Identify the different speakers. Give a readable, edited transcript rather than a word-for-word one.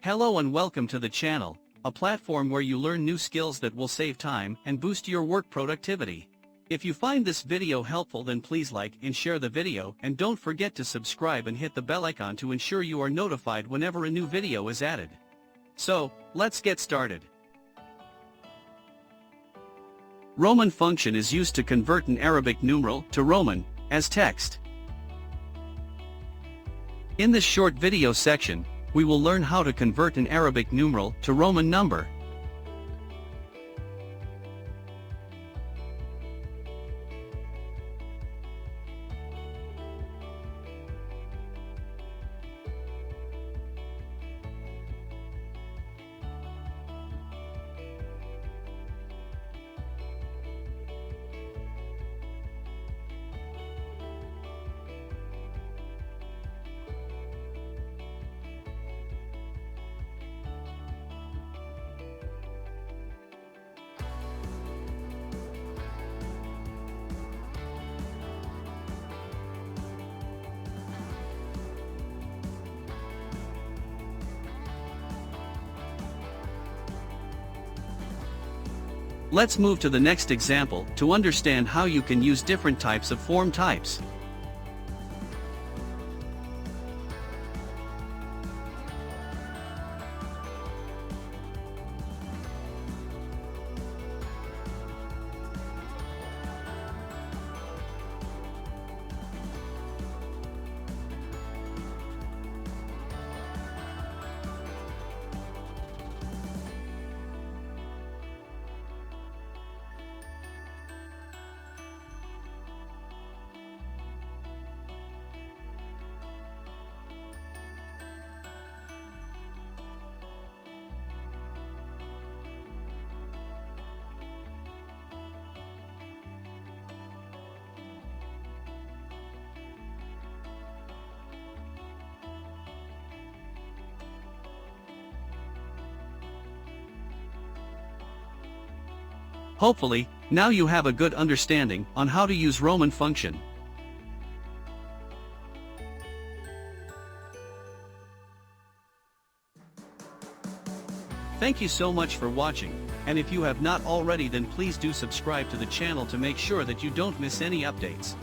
Speaker 1: Hello and welcome to the channel, a platform where you learn new skills that will save time and boost your work productivity. If you find this video helpful, then please like and share the video, and don't forget to subscribe and hit the bell icon to ensure you are notified whenever a new video is added. So, let's get started. Roman function is used to convert an Arabic numeral to Roman as text. In this short video section, we will learn how to convert an Arabic numeral to Roman number. Let's move to the next example to understand how you can use different types of form types. Hopefully, now you have a good understanding on how to use Roman function. Thank you so much for watching, and if you have not already, then please do subscribe to the channel to make sure that you don't miss any updates.